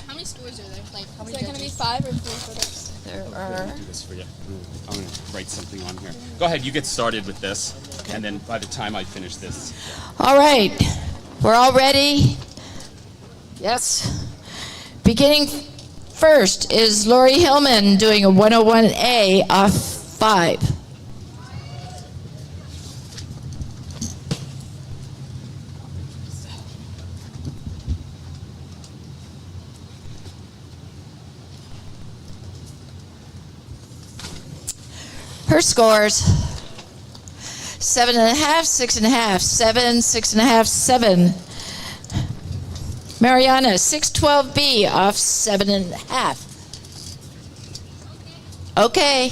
How many scores are there? Like, how many Is there going to be 5 or 3 for this? There I'm are. going to do this for you. I'm going to write something on here. Go ahead, you get started with this, and then by the time I finish this. All right. We're all ready? Yes. Beginning first is Lori Hillman doing a 101A off 5. Her scores 7.5, 6.5, 7, 6.5, 7. Mariana, 612B off 7.5. Okay.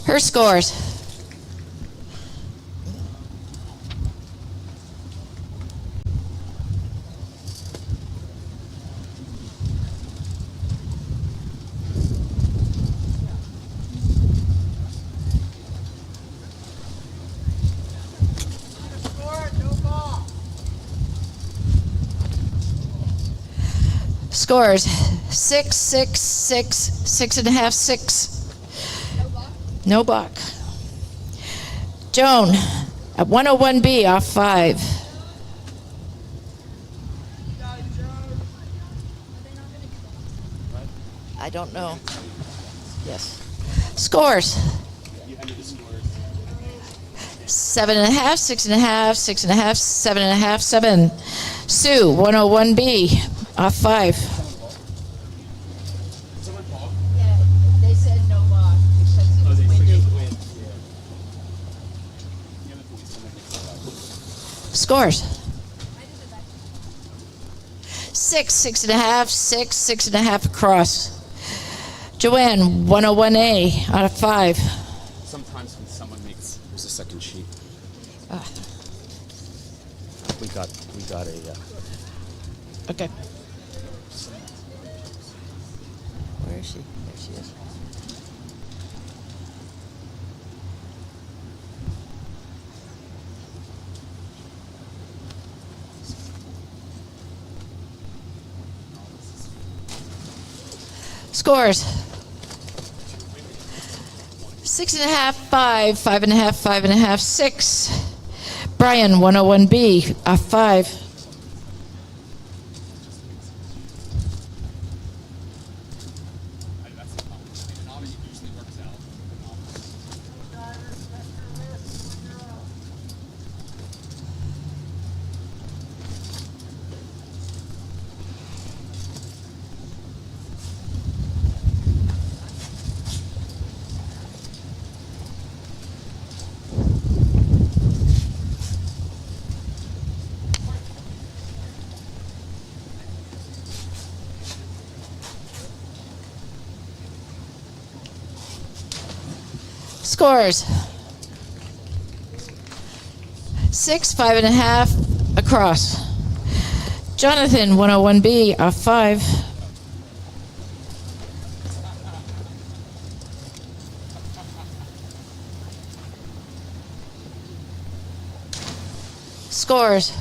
Her scores. Scores 6, 6, 6, 6.5, 6. No buck. Joan at 101B off 5. I don't know. Yes. Scores. 7.5, 6.5, 6.5, 7.5, 7. Sue, 101B off 5. Yeah, they said no buck because it was windy. Scores. 6, 6.5, 6, 6.5 across. Joanne, 101A out of 5. Sometimes when someone makes, here's a second sheet. We got a. Okay. Where is she? There she is. Scores. 6.5, 5, 5.5, 5.5, 6. Brian, 101B, 5. Scores. 6, 5.5 across. Jonathan, 101B, off 5. Scores.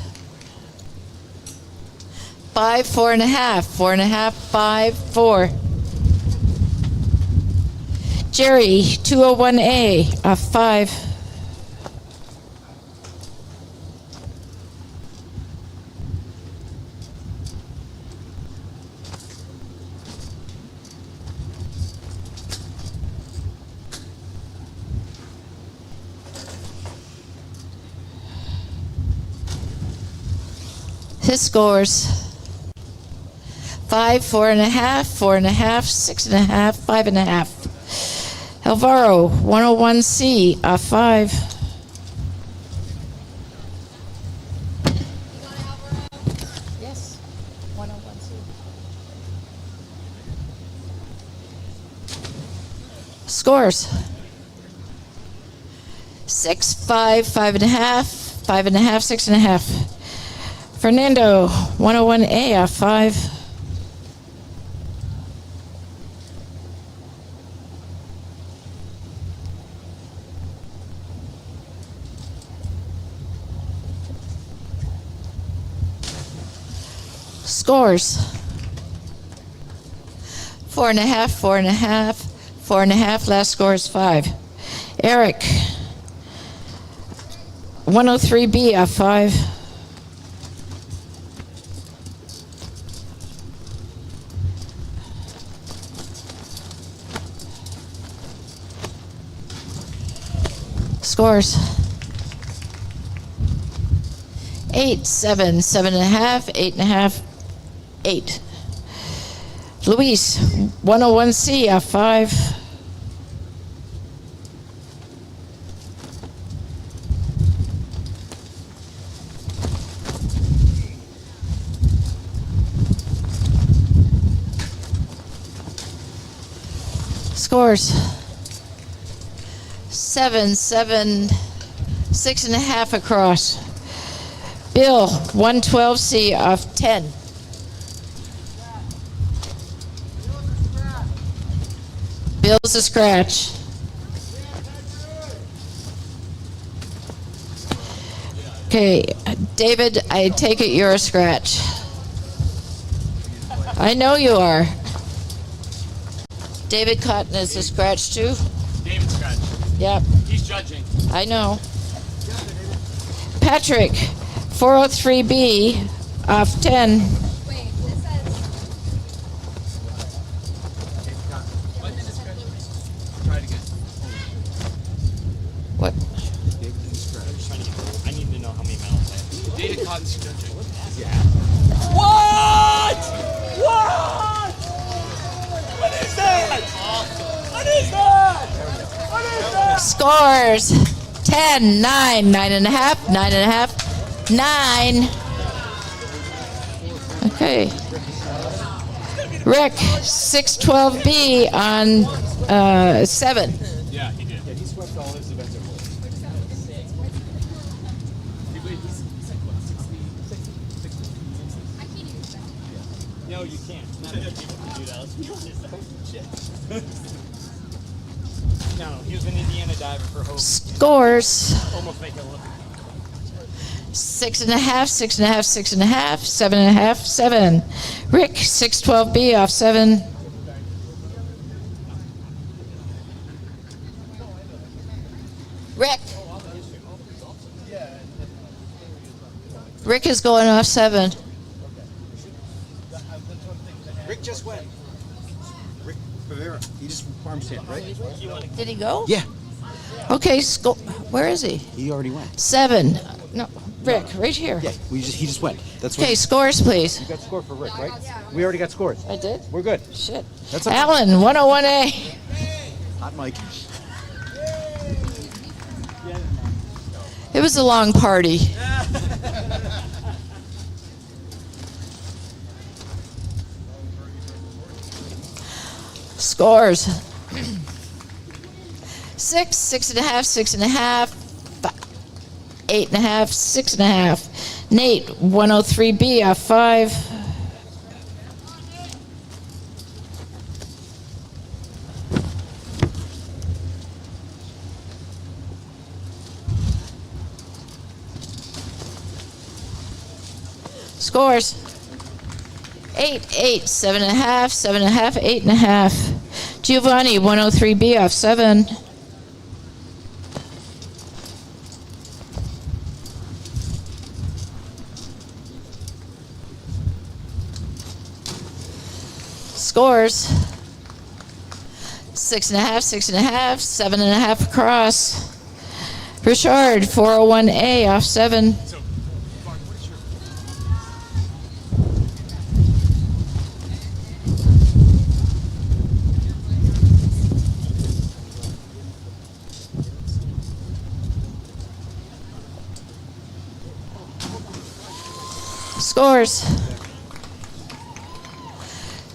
5, 4.5, 4.5, 5, 4. Jerry, 201A, off 5. His scores 5, 4.5, 4.5, 6.5, 5.5. Alvaro, 101C, off 5. Yes, 101C. Scores 6, 5, 5.5, 5.5, 6.5. Fernando, 101A off 5. Scores. 4.5, 4.5, 4.5. Last score is 5. Eric, 103B off 5. Scores. 8, 7, 7.5, 8.5, 8. Luis, 101C off 5. Scores. 7, 7, 6.5 across. Bill, 112C off 10. Bill's a scratch. Okay, David, I take it you're a scratch. I know you are. David Cotton is a scratch too? David scratch. Yep, He's judging. I know. Patrick, 403B off 10. Wait, this says. Try it again. What? I need to know how many medals I have. David Cotton's judging. Yeah. What? What? What is that? What is that? What is that? Scores 10, 9, 9.5, 9.5, 9. Okay. Rick, 612B on 7. Yeah, he did. Yeah, he swept all his events at once. He's like, what, 60? I can't even say. No, you can't. Not many people can do that. Let's be honest. Shit. No, he was an Indiana diver for Hope. Scores Almost make it look. 6.5, 6.5, 6.5, 7.5, 7. Rick, 612B off 7. Rick. Rick is going off 7. Rick just went. Rick Rivera. He just farm stand, right? Did he go? Yeah, Okay, where is he? he already went. 7. No, Rick, right here. Yeah, he just went. That's Okay, what. scores, please. You got score for Rick, right? We already got scores. I did? We're good. Shit. That's okay. Alan, 101A. Hot mic. It was a long party. Scores. 6, 6.5, 6.5, 8.5, 6.5. Nate, 103B off 5. Scores. 8, 8, 7.5, 7.5, 8.5. Giovanni, 103B off 7. Scores. 6.5, 6.5, 7.5 across. Richard, 401A off 7. Scores.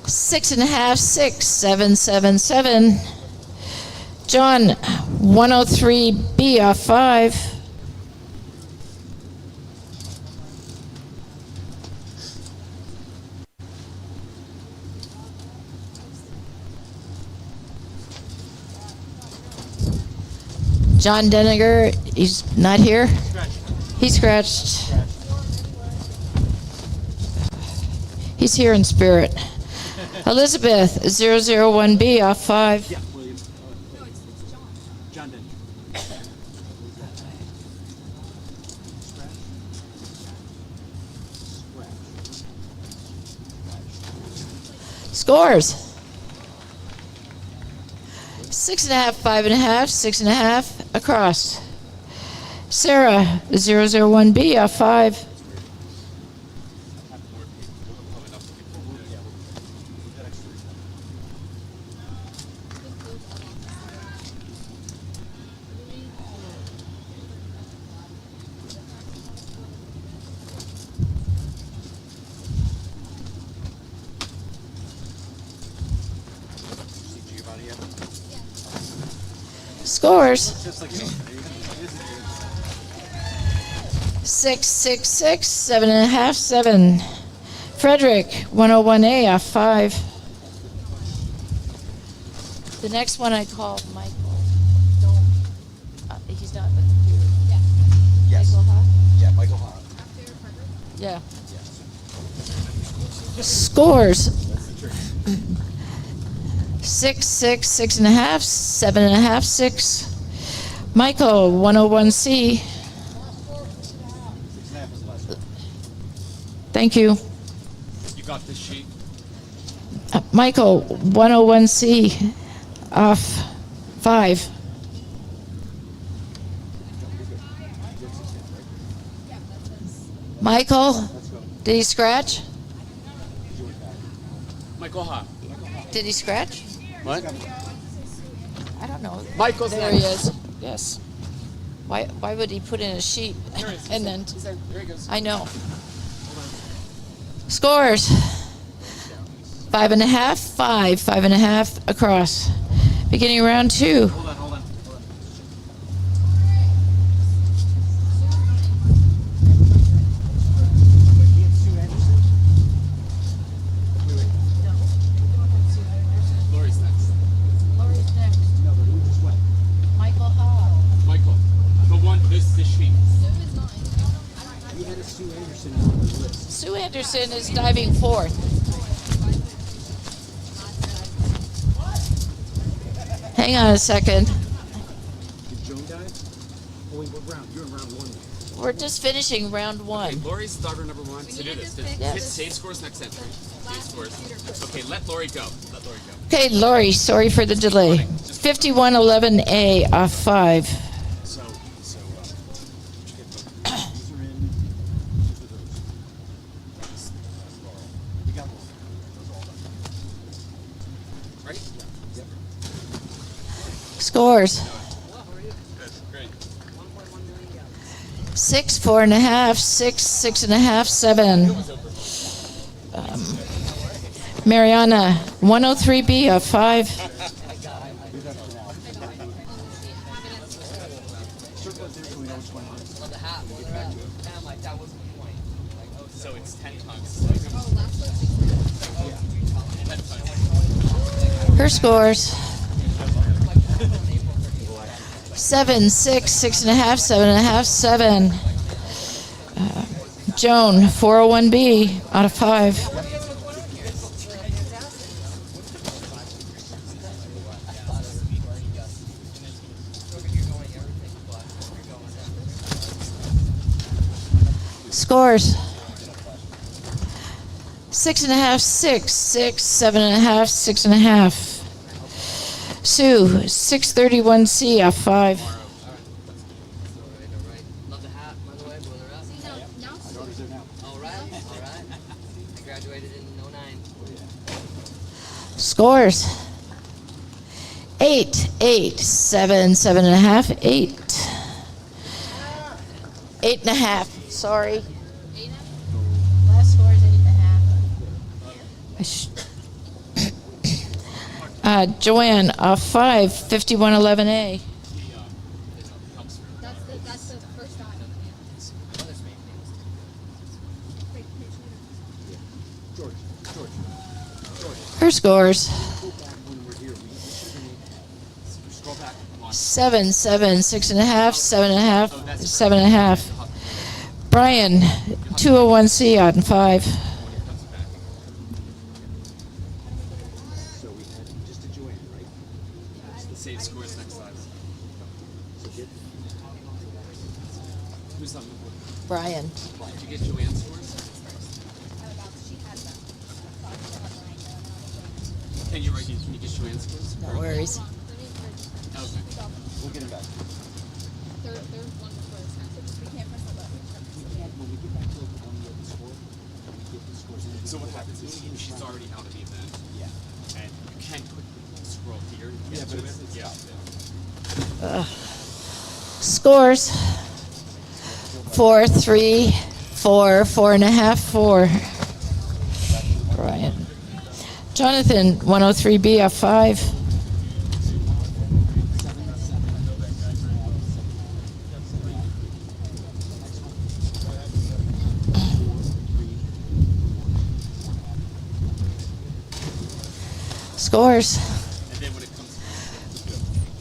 6.5, 6, 7, 7, 7. John, 103B off 5. John Deniger, he's not here. He scratched. He's here in spirit. Elizabeth, 001B off 5. Yeah, William. John did. Scores. 6.5, 5.5, 6.5 across. Sarah, 001B off 5. Scores. Just like you. 6, 6, 6, 7.5, 7. Frederick, 101A off 5. The next one I called Michael. Don't. He's not with the computer. Yes. Michael Hawk? Yeah, Michael Hart. Yeah. Scores. 6, 6, 6.5, 7.5, 6. Michael, 101C. 6.5 was the last one. Thank you. You got this sheet? Michael, 101C off 5. Michael, did he scratch? Michael Ha. Did he scratch? What? I don't know. Michael's There next. he is. Yes. Why would he put in a sheet and then? He's there. There he goes. I know. Scores. 5.5, 5, 5.5 across. Beginning round 2. Hold on. Sue Anderson? Wait. Lori's next. Lori's next. No, but who just went? Michael Hall. Michael. The one, this sheet. You had a Sue Anderson on the list. Sue Anderson is diving 4th. Hang on a second. Did Joan dive? Oh, wait, what round? You're in round 1 now. We're just finishing round Okay, 1. Lori's starter number 1. So do this. Yes. Hit save scores next entry. Save scores. Okay, let Lori go. Let Lori go. Okay, Lori, sorry for the delay. 5111A off 5. So, these are in. These are those. We got one. Those all done. Right? Yep. Scores. Good. Great. 6, 4.5, 6, 6.5, 7. Mariana, 103B off 5. Circle it there so we know which one it is. So it's 10 times. Her scores. 7, 6, 6.5, 7.5, 7. Joan, 401B out of 5. Scores. 6.5, 6, 6, 7.5, 6.5. Sue, 631C off 5. Love the hat, by the way, brother up. My daughter's there now. All right. I graduated in 09. Scores. 8, 8, 7, 7.5, 8. 8.5. Sorry. Last score is 8.5. Joanne, 5, 5111A. That's the first time. George. Her scores. Go back when we're here. We should have been Scroll back. Come on. 7, 7, 6.5, 7.5, 7.5. Brian, 201C on 5. So we had, just did Joanne, right? Save scores next time. So get, Who's on? Brian. Did you get Joanne's scores? Can you get Joanne's scores? No worries. Okay. we'll get him back. There's one before this time, so we can't press the button. When we get back to the one with the score, we get the scores in. So what happens is she's already out of the event, Yeah. and you can quickly scroll here. To get Yeah, to but it. it's Yeah. Scores. 4, 3, 4, 4.5, 4. Brian. Jonathan, 103B off 5. Scores. And then when it comes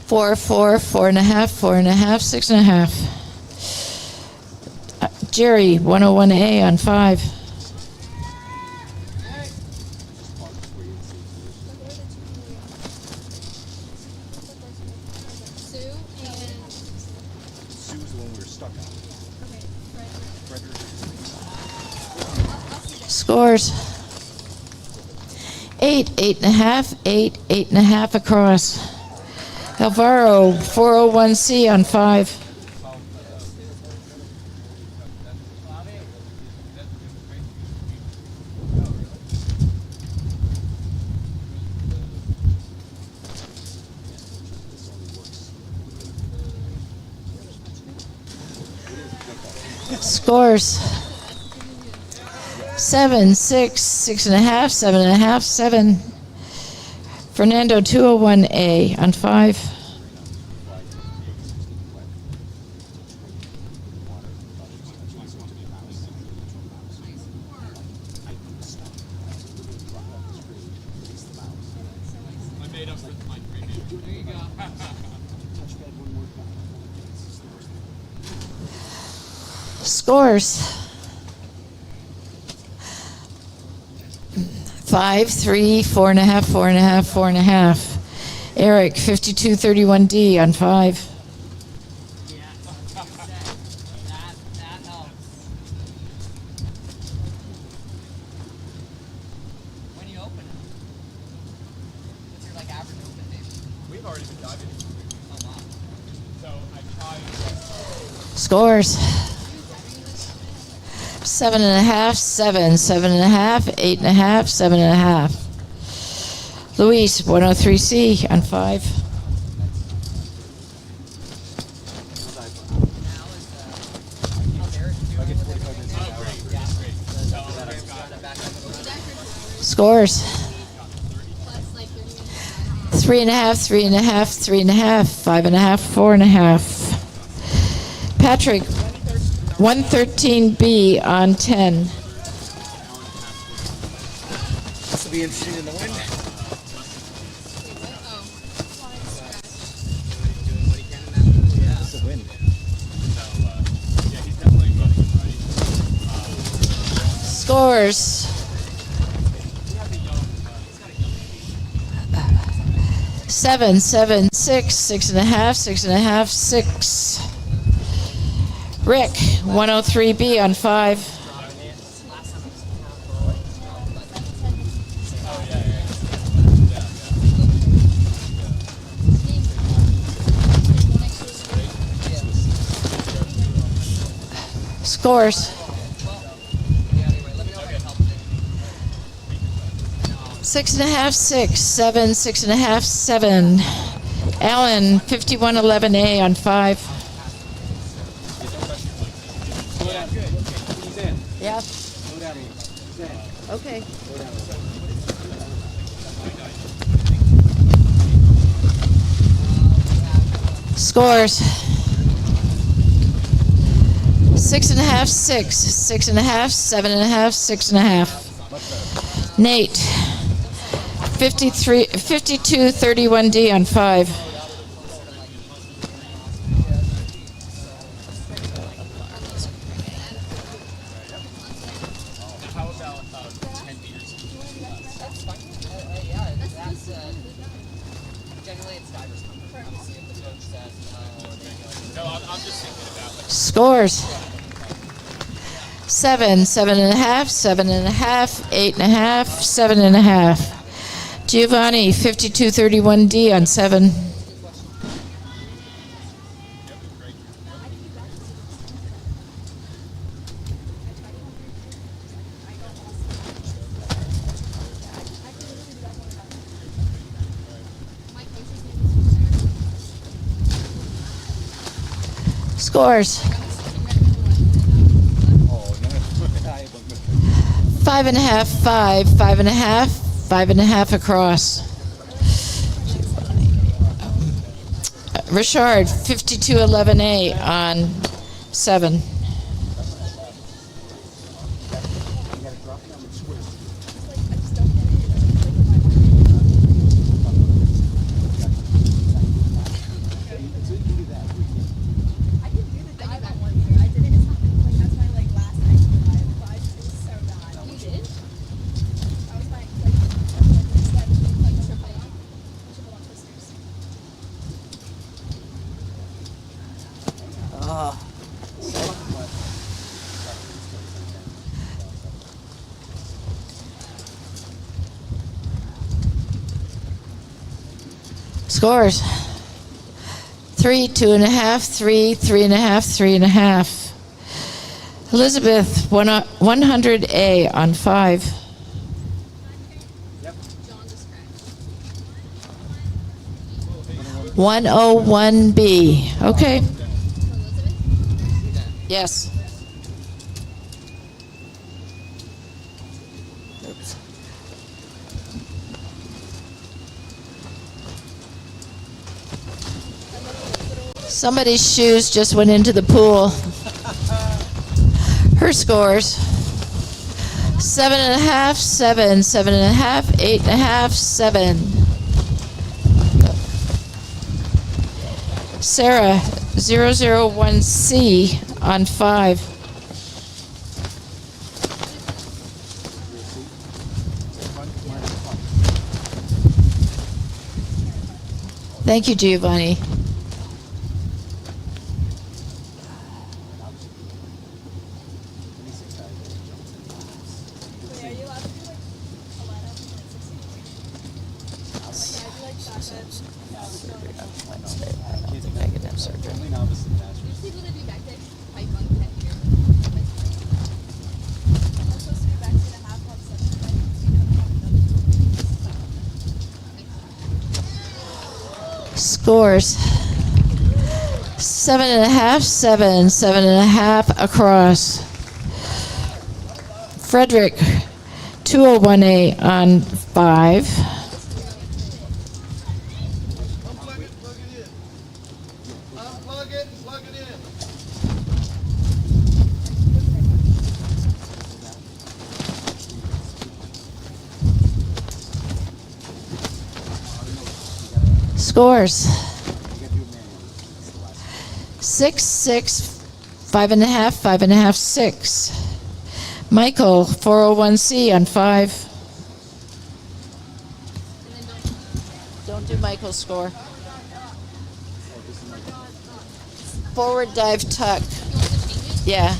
4, 4, 4.5, 4.5, 6.5. Jerry, 101A on 5. Sue and Sue was the one we were stuck on. Frederick. Scores. 8, 8.5, 8, 8.5 across. Alvaro, 401C on 5. Scores. 7, 6, 6.5, 7.5, 7. Fernando, 201A on 5. I made up for my premium. There you go. Scores. 5, 3, 4.5, 4.5, 4.5. Eric, 5231D on 5. That helps. When you open it, what's your like average open date? We've already been diving into it. Oh wow. So I tried. Scores. 7.5, 7, 7.5, 8.5, 7.5. Luis, 103C on 5. Scores. plus like 30 minutes. 3.5, 3.5, 3.5, 5.5, 4.5. Patrick, 113B on 10. This will be interesting in the wind. It's the wind. Yeah, he's definitely running it right. Scores. 7, 7, 6, 6.5, 6.5, 6. Rick, 103B on 5. Scores. 6.5, 6, 7, 6.5, 7. Alan, 5111A on 5. Slow down. He's in. Yeah. Slow down. He's in. Okay. Slow down. Scores. 6.5, 6, 6.5, 7.5, 6.5. Nate, 5231D on 5. about 10 meters. That's fine. Yeah, that's generally it's divers comfort. Obviously, if the coach says no, or they go. No, I'm just thinking about like. Scores. 7, 7.5, 7.5, 8.5, 7.5. Giovanni, 5231D on 7. Scores. 5.5, 5, 5.5, 5.5 across. Richard, 5211A on 7. Scores. 3, 2.5, 3, 3.5, 3.5. Elizabeth, 100A on 5. 101B. Okay. Yes. Somebody's shoes just went into the pool. Her scores. 7.5, 7, 7.5, 8.5, 7. Sarah, 001C on 5. Thank you, Giovanni. Scores. 7.5, 7, 7.5 across. Frederick, 201A on 5. Scores. 6, 6, 5.5, 5.5, 6. Michael, 401C on 5. Don't do Michael's score. Forward dive tuck. Yeah.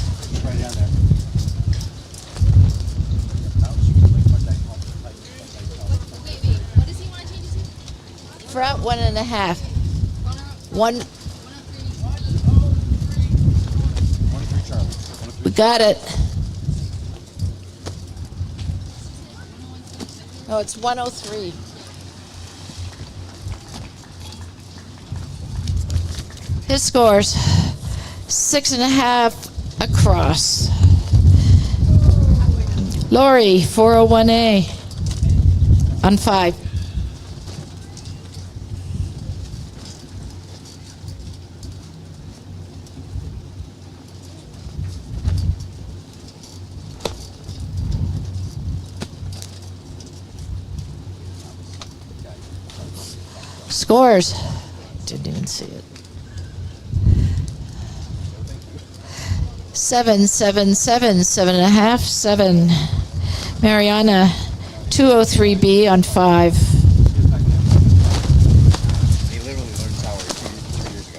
Front 1.5. 1. We got it. No, it's 103. His scores 6.5 across. Lori, 401A on 5. Scores. Didn't even see it. 7, 7, 7, 7.5, 7. Mariana, 203B on 5. He literally learned tower 3 years ago.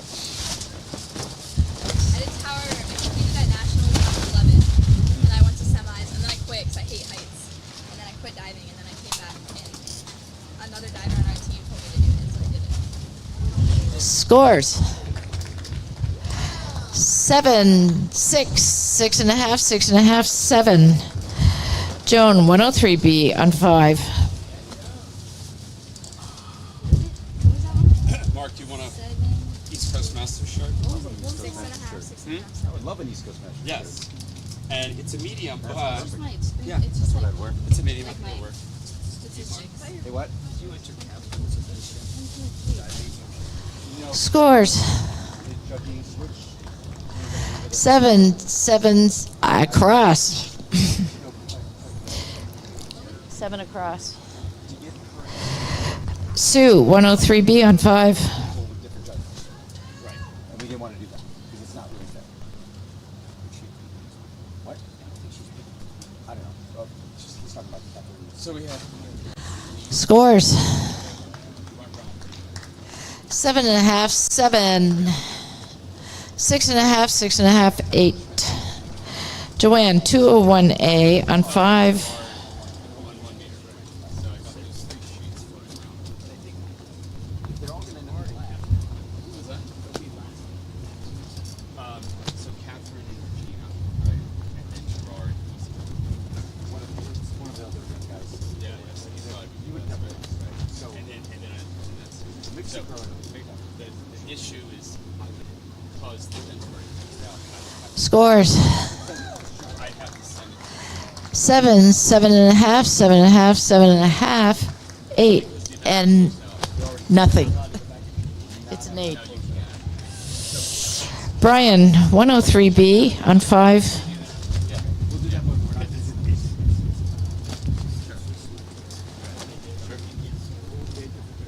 I did tower, I completed at nationals when I was 11. And I went to semis, and then I quit because I hate heights. And then I quit diving, and then I came back, and another diver on our team told me to do it, so I did it. Scores. 7, 6, 6.5, 6.5, 7. Joan, 103B on 5. Mark, do you want a East Coast Master shirt? 6.5, 6.5. I would love an East Coast match. Yes. And it's a medium, but Just my experience. Yeah, It's that's just what like I'd wear. it's a medium. Like I can my- work. statistics. Hey, what? Scores. Chucky, switch. 7, 7 across. 7 across. Sue, 103B on 5. With different judges. Right. And we didn't want to do that because it's not really fair. What? I don't know. Oh, he's talking about the Catherine. So we have Scores. 7.5, 7. 6.5, 6.5, 8. Joanne, 201A on 5. They're all going to know. So Catherine and Regina, right? And then Gerard. One of the other guys. Yeah, so he's like, You would never. So, and that's mix so it growing up. the issue is because the Denver Scores. I have to send it. 7, 7.5, 7.5, 7.5, 8, and nothing. It's an 8. Brian, 103B on 5. We'll do that when we're not visiting.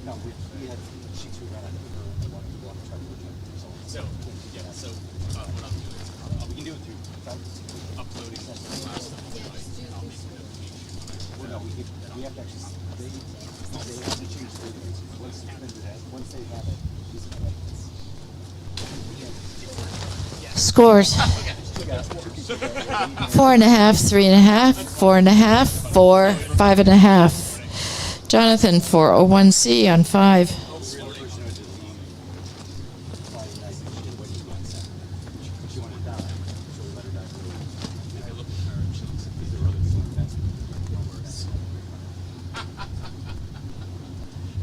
No, we had sheets we ran out of her. We wanted to go on and try to look at the results. So, yeah, so what I'm doing is We can do it through uploading the last stuff. I'll make a notation. Well, no, we have to actually, they have to change the database. Once they have it, we can have it. Scores. 4.5, 3.5, 4.5, 4, 5.5. Jonathan, 401C on 5.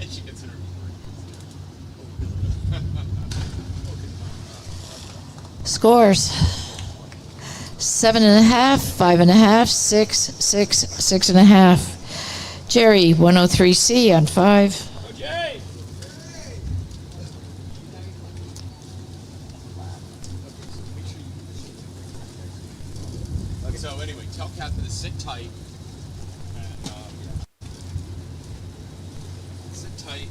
And she gets in her Scores. 7.5, 5.5, 6, 6, 6.5. Jerry, 103C on 5. Jay! Okay, so anyway, tell Catherine to sit tight. And, sit tight.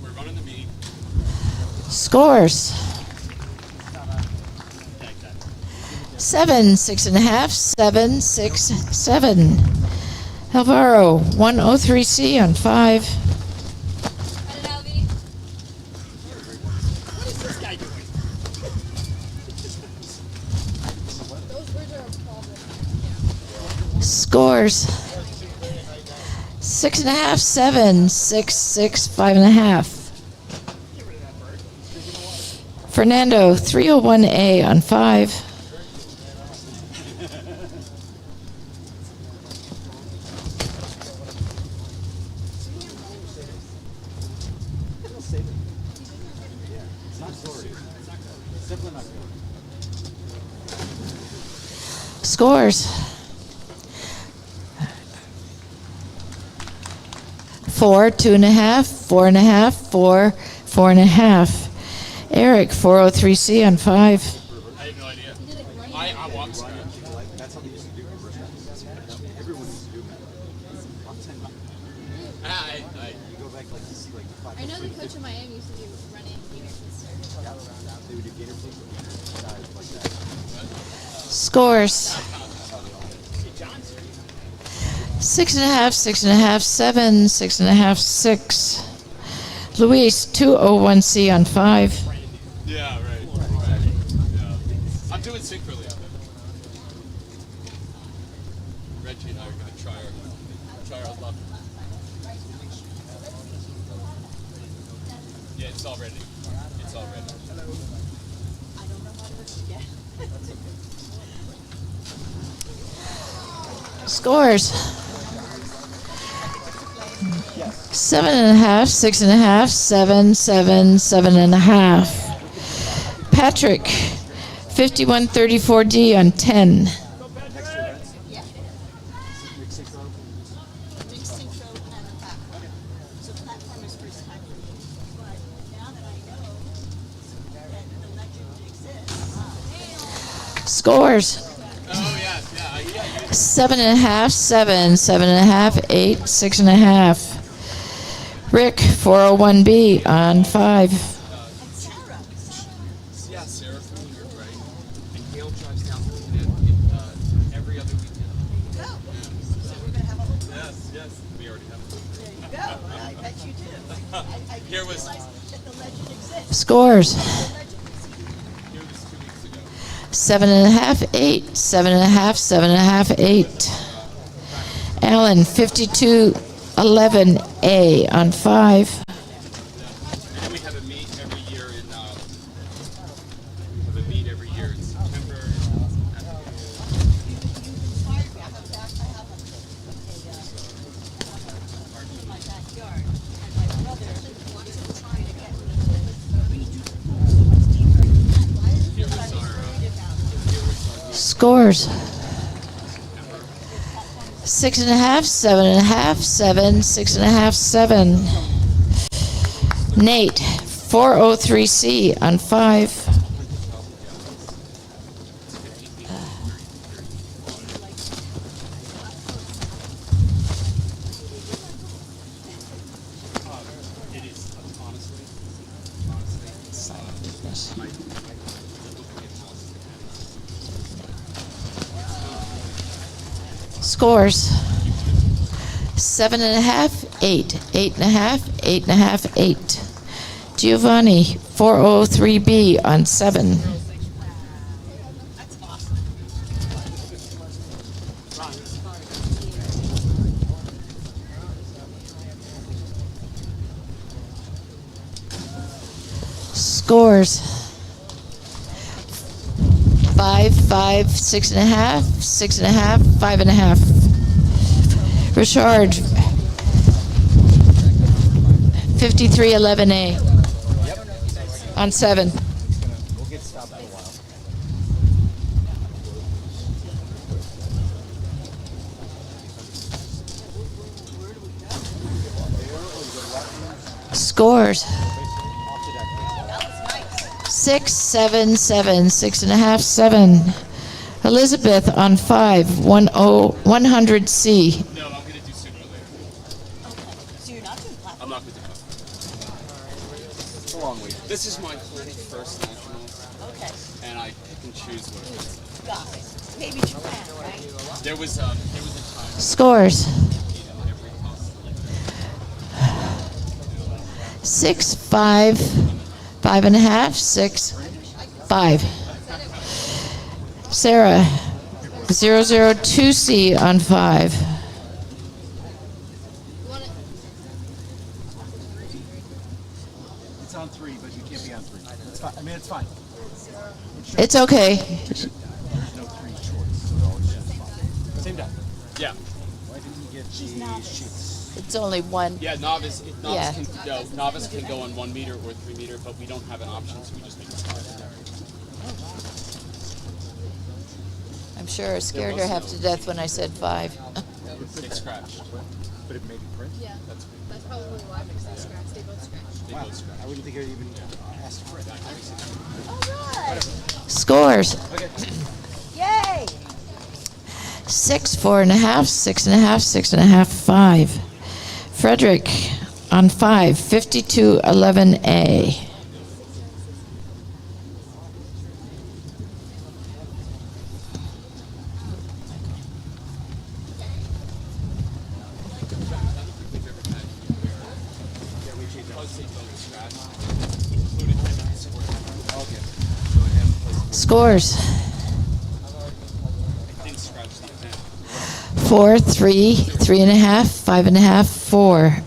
We're running the meet. Scores. 7, 6.5, 7, 6, 7. Alvaro, 103C on 5. Cut it out, V. What is this guy doing? Those words are a problem. Scores. 6.5, 7, 6, 6, 5.5. Fernando, 301A on 5. It's not glory. It's definitely not glory. Scores. 4, 2.5, 4.5, 4, 4.5. Eric, 403C on 5. I have no idea. I walked through. That's how they used to do reverse math. Everyone used to do math. On 10. You go back like you see like the 5. I know the coach in Miami used to do running meters and stuff. They would do gator flips, dives like that. Scores. 6.5, 6.5, 7, 6.5, 6. Luis, 201C on 5. Yeah, right. Yeah. I'm doing synchroly. Reggie and I are going to try our luck. Yeah, it's all ready. It's all ready. Scores. 7.5, 6.5, 7, 7, 7.5. Patrick, 5134D on 10. Next to events? Yeah. Rick Synchro? Big synchro and a platform. So platform is first time for me. But now that I know that the legend exists. Scores. Oh, yeah. 7.5, 7, 7.5, 8, 6.5. Rick, 401B on 5. And Sarah. Yeah, Sarah from New York, right? And Gail drives down from Connecticut every other weekend. Go. So we're going to have a whole Yes. We already have. There you go. I bet you do. I Here didn't was- realize that the legend exists. Scores. The legend exists. Here was 2 weeks ago. 7.5, 8, 7.5, 7.5, 8. Alan, 5211A on 5. And then we have a meet every year in September. Inspired me. I have in my backyard. And my brother wants to try to get me to redo deeper. Here was our Scores. 6.5, 7.5, 7, 6.5, 7. Nate, 403C on 5. it is honestly. Scores. 7.5, 8, 8.5, 8.5, 8. Giovanni, 403B on 7. Scores. 5, 5, 6.5, 6.5, 5.5. Richard, 5311A on 7. We'll get stopped for a while. Scores. Off to that. 6, 7, 7, 6.5, 7. Elizabeth on 5, 100C. No, I'm going to do super later. So you're not doing platform? I'm not going to do that. It's a long week. This is my 41st nationals, Okay. and I pick and choose what it is. Got it. Maybe Japan, right? There was a time Scores. every possible. 6, 5, 5.5, 6, 5. Sarah, 002C on 5. It's on 3, but you can't be on 3. It's fine. I mean, it's fine. It's okay. There's no 3 choice, so it's just fine. Same time. Yeah. Why didn't you get the sheets? It's only one. Yeah, novice Yeah. novice can go on 1 meter or 3 meter, but we don't have an option, so we just make it 5. I'm sure I scared her half to death when I said 5. It's scratched. But it made it print? Yeah. That's probably why, because they scratched. They both scratched. They Wow. both scratch. I wouldn't think it even asked to print. Scores. Okay. Yay! 6, 4.5, 6.5, 6.5, 5. Frederick on 5, 5211A. does say don't scratch. Include it in the score. Okay. Scores. I didn't scratch the event. 4, 3, 3.5, 5.5, 4.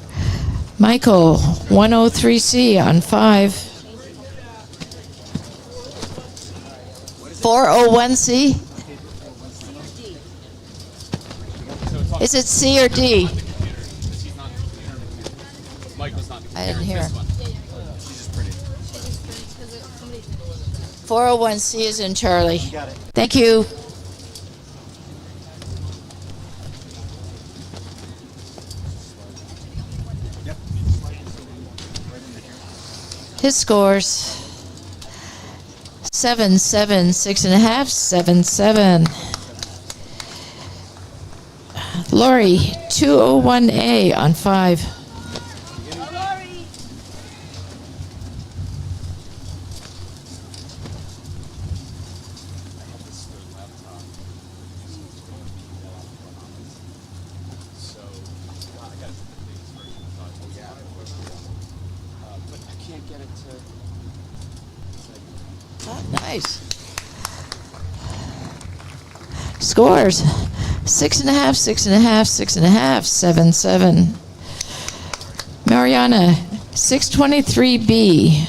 Michael, 103C on 5. 401C? Is it C or D? Because he's not on the computer. Michael's not on the computer. I didn't hear. This one. She's just pretty. 401C is in Charlie. Got it. Thank you. Yep. His scores 7, 7, 6.5, 7, 7. Lori, 201A on 5. So, I got the biggest version of but I can't get it to. Oh, nice. Scores 6.5, 6.5, 6.5, 7, 7. Mariana, 623B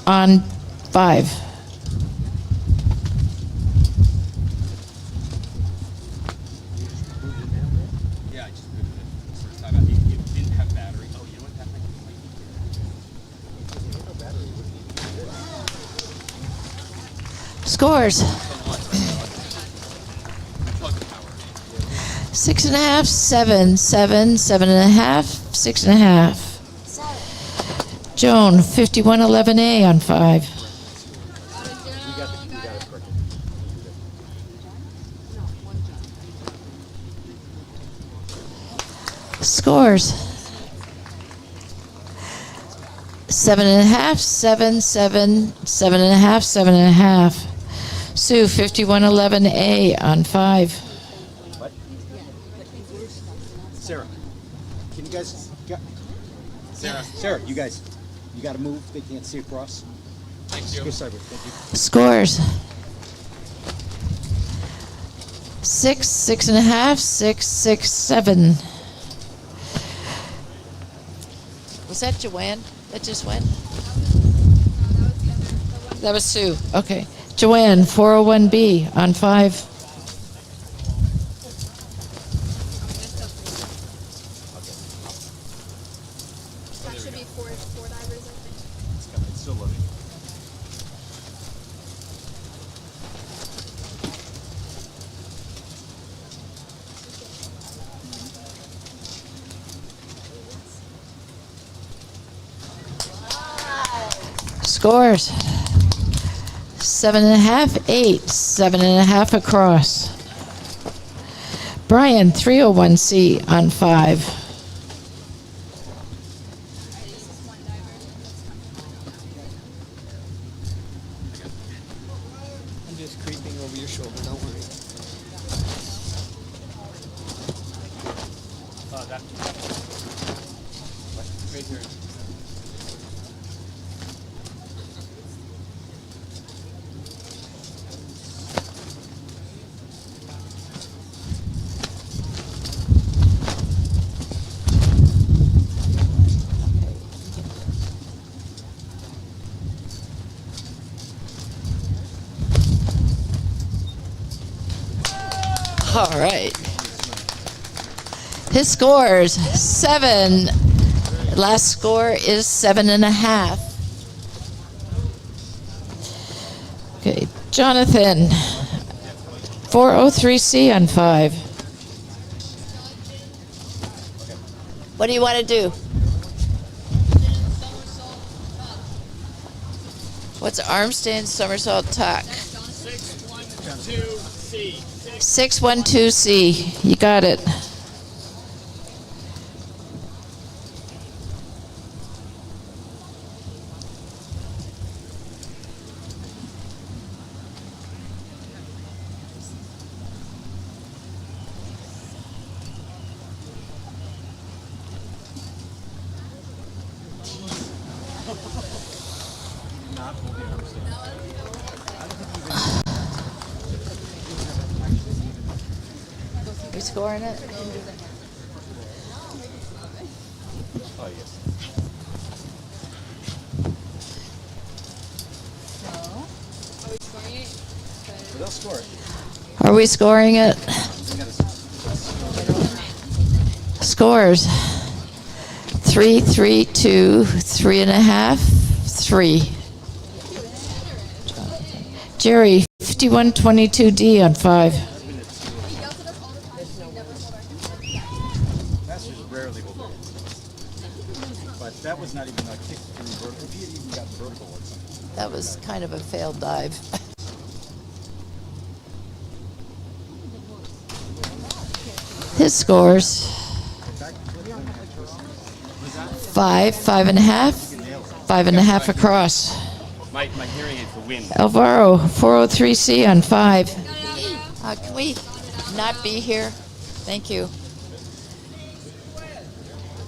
on 5. Yeah, I just moved it. First time it didn't have battery. Oh, you know what? That might be Scores plug the power. 6.5, 7, 7, 7.5, 6.5. Joan, 5111A on 5. Scores 7.5, 7, 7, 7.5, 7.5. Sue, 5111A on 5. Sarah, can you guys? Sarah, you guys, you got to move. They can't see across. Thank you. Go sideways. Thank you. Scores 6, 6.5, 6, 6, 7. Was that Joanne that just went? That was Sue. Okay. Joanne, 401B on 5. That should be four divers, I think. It's still loading. Scores 7.5, 8, 7.5 across. Brian, 301C on 5. I'm just creeping over your shoulder, don't worry. That. Right here. All right. His scores 7. Last score is 7.5. Okay, Jonathan, 403C on 5. What do you want to do? What's arm stand somersault tuck? 612C. 612C. You got it. scoring it? Oh, yes. But they'll score it. Are we scoring it? Scores. 3, 3, 2, 3.5, 3. Jerry, 5122D on 5. Masters rarely will do it. But that was not even a kick through vertical. If he had even gotten vertical or something. That was kind of a failed dive. His scores. 5, 5.5, 5.5 across. My hearing aid for wind. Alvaro, 403C on 5. Can we not be here? Thank you.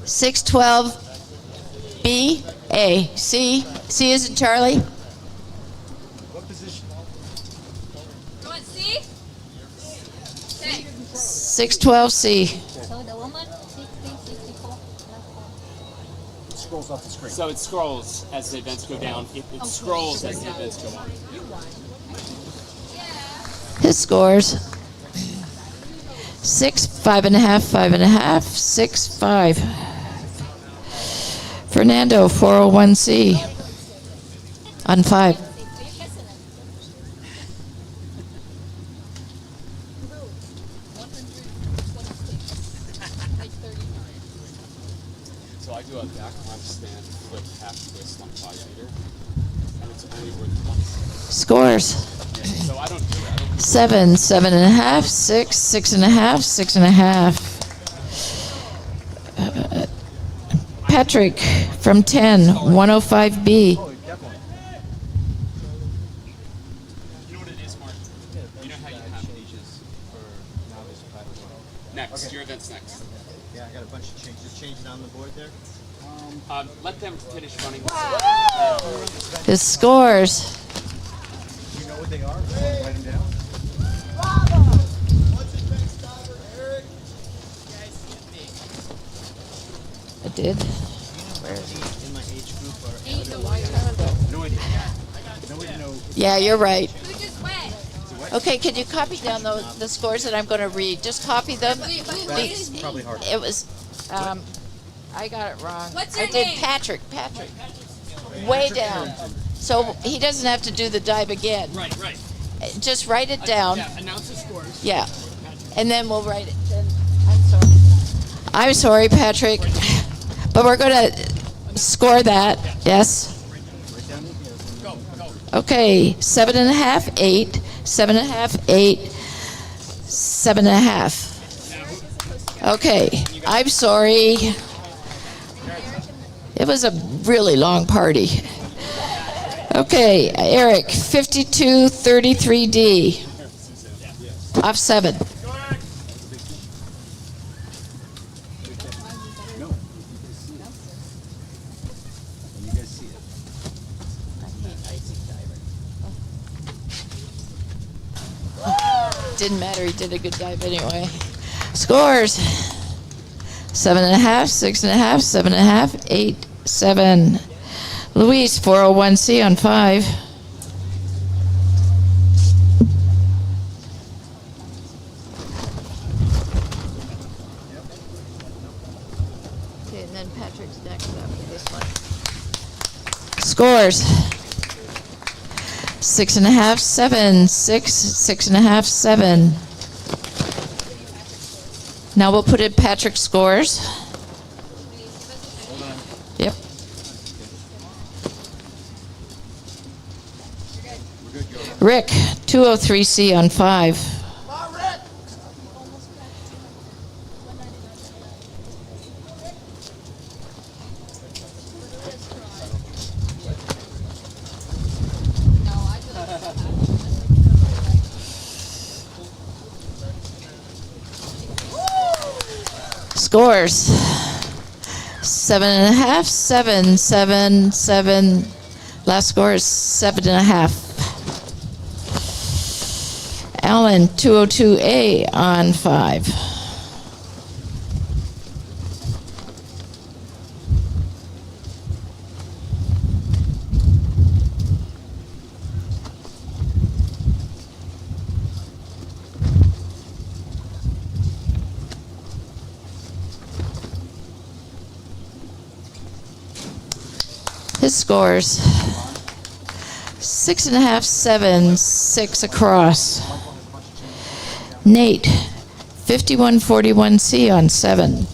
612B, A, C. C is in Charlie. What position? Go on, see? Okay. 612C. So the woman 60, 64. Scrolls off the screen. So it scrolls as the events go down. It scrolls as the events go on. His scores. 6, 5.5, 5.5, 6, 5. Fernando, 401C on 5. So I do a back arm stand, flip, half twist on 5 meter, and it's only worth 1 second. Scores. So I don't do it. I don't 7, 7.5, 6, 6.5, 6.5. Patrick from 10, 105B. Oh, definitely. You know what it is, Mark? You know how you have pages For novice platform. next. Okay. Your event's next. Yeah, I got a bunch of changes. Changing on the board there. Let them finish running. His scores. Do you know what they are? Write them down. I did. In my age group or no idea. Nobody knows. Yeah, you're right. Who just went? Okay, can you copy down the scores that I'm going to read? Just copy them. That's probably hard. It was, I got it wrong. What's I your did name? Patrick. Way down. So he doesn't have to do the dive again. Right, right. Just write it down. Yeah, announce the scores. Yeah. And then we'll write it. Then I'm sorry, Patrick. But we're going to score that. Yes. Okay. 7.5, 8. 7.5, 8. 7.5. Okay. I'm sorry. It was a really long party. Okay, Eric, 5233D. Off 7. No. You guys see it. Didn't matter, he did a good dive anyway. Scores. 7.5, 6.5, 7.5, 8, 7. Luis, 401C on 5. Okay, and then Patrick's next after this one. Scores. 6.5, 7, 6, 6.5, 7. Now we'll put in Patrick's scores. Yep. Rick, 203C on 5. Scores. 7.5, 7, 7, 7. Last score is 7.5. Alan, 202A on 5. His scores 6.5, 7, 6 across. Nate, 5141C on 7.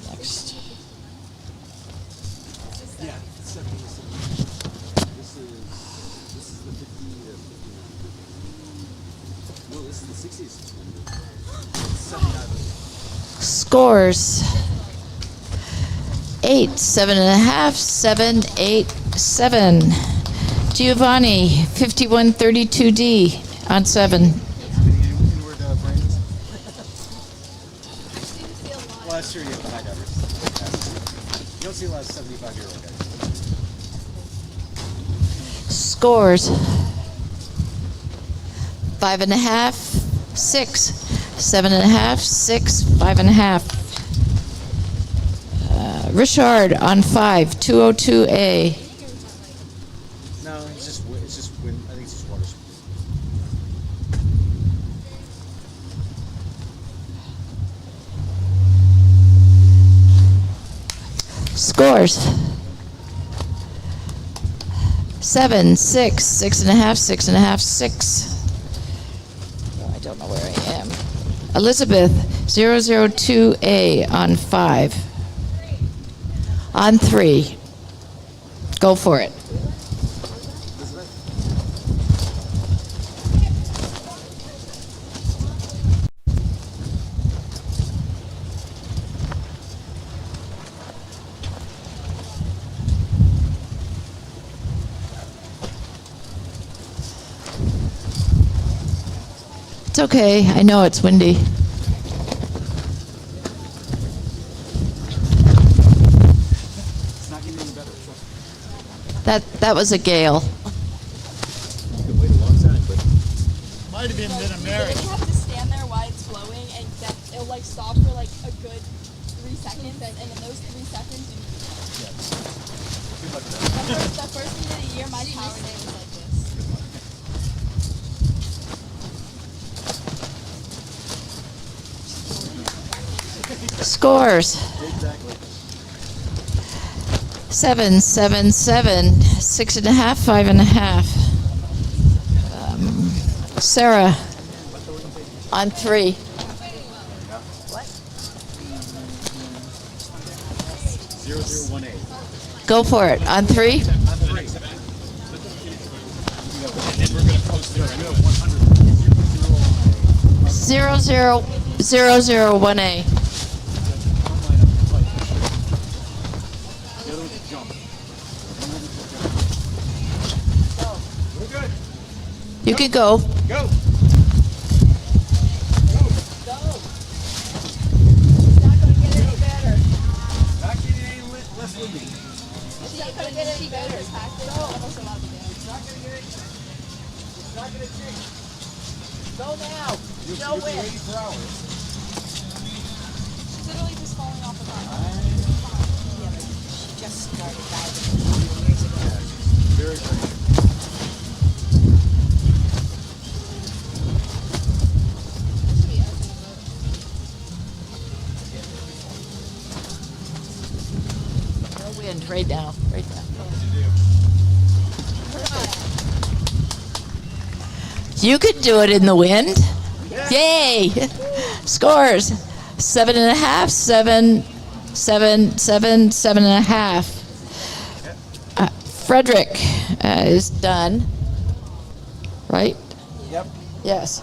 Next. Yeah, 70. This is the 50. No, this is the 60s. 79. Scores 8, 7.5, 7, 8, 7. Giovanni, 5132D on 7. Inward brains. Well, that's true. You have the high divers. You don't see a lot of 75-year-old guys. Scores 5.5, 6, 7.5, 6, 5.5. Richard on 5, 202A. No, it's just wind. I think it's just water. Scores 7, 6, 6.5, 6.5, 6. Oh, I don't know where I am. Elizabeth, 002A on 5. On 3. Go for it. It's okay. I know it's windy. It's not getting any better. Trust me. That was a gale. You can wait a long time, but Might have been You Mid-America. have to stand there while it's blowing, and then it'll like stop for like a good 3 seconds, and in those 3 seconds, good luck with that. the first week of the year, my power day was like this. Scores Exactly. 7, 7, 7, 6.5, 5.5. Sarah on 3. 0018. Go for it. On 3. On 3. And we're going to post it. 001A. The other one's a jump. We're good. You can go. Go. It's not going to get any better. Not getting any less windy. It's not going to get any better. It's packed. Almost a lot of damage. It's not going to get any. It's not going to change. Go now. You'll be waiting for hours. It's literally just falling off the top. Just started diving years ago. Very, very. No wind. Right now. Right now. You could do it in the wind. Yay! Scores 7.5, 7, 7, 7, 7.5. Frederick is done. Right? Yep. Yes.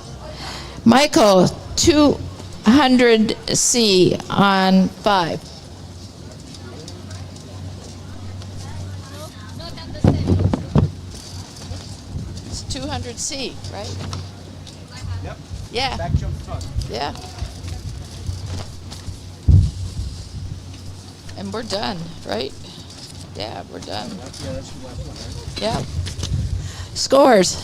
Michael, 200C on 5. It's 200C, right? Yep. Yeah. Back jump tuck. Yeah. And we're done, right? Yeah, we're done. Yeah, that's your last one, right? Yeah. Scores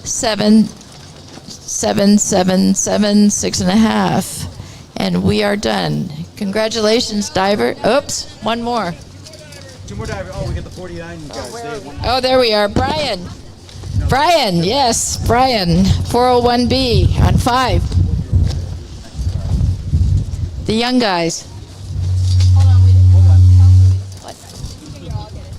7, 7, 7, 7, 6.5. And we are done. Congratulations, diver. Oops, one more. 2 more divers. Oh, we got the 49 guys. They have one. Oh, there we are. Brian. Brian, yes, Brian. 401B on 5. The young guys. Hold on, wait. Hold on. What? Here, I'll get it.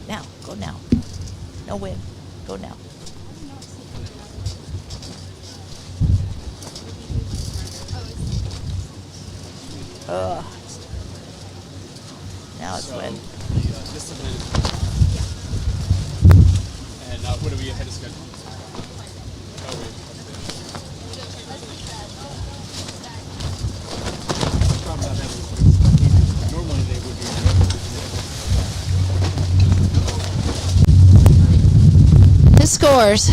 Now, go now. No win. Go now. Ugh. Now it's win. Discipline. And what are we ahead of schedule? Oh, wait. Normally they would be. His scores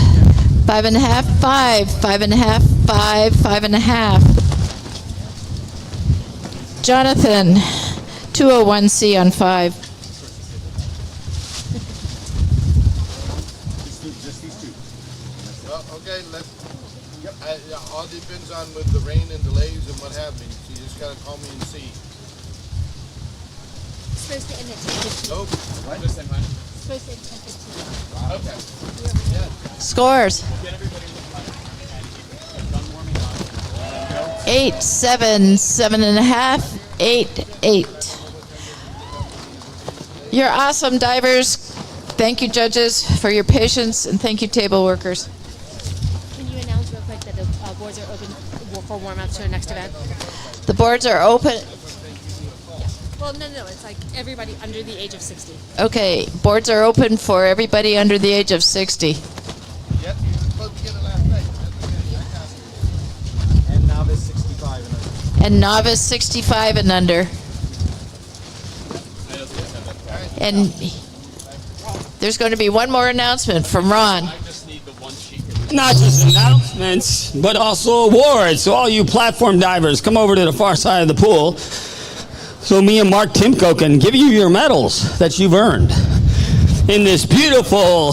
5.5, 5, 5.5, 5, 5.5. Jonathan, 201C on 5. Just these two. Well, okay, it all depends on with the rain and delays and what have you. So you just gotta call me and see. It's supposed to end at 10:15. Nope. This time, huh? It's supposed to end at 10:15. Okay. Scores Get everybody in the front and keep done warming up. 8, 7, 7.5, 8, 8. You're awesome, divers. Thank you, judges, for your patience, and thank you, table workers. Can you announce real quick that the boards are open for warm-ups to the next event? The boards are open. Well, no, it's like everybody under the age of 60. Okay, boards are open for everybody under the age of 60. Yep, you were supposed to get it last night. That's okay. I got it. And novice 65 and under. And novice 65 and under. And there's going to be one more announcement from Ron. I just need the one sheet. Not just announcements, but also awards. So all you platform divers, come over to the far side of the pool so me and Mark Timko can give you your medals that you've earned in this beautiful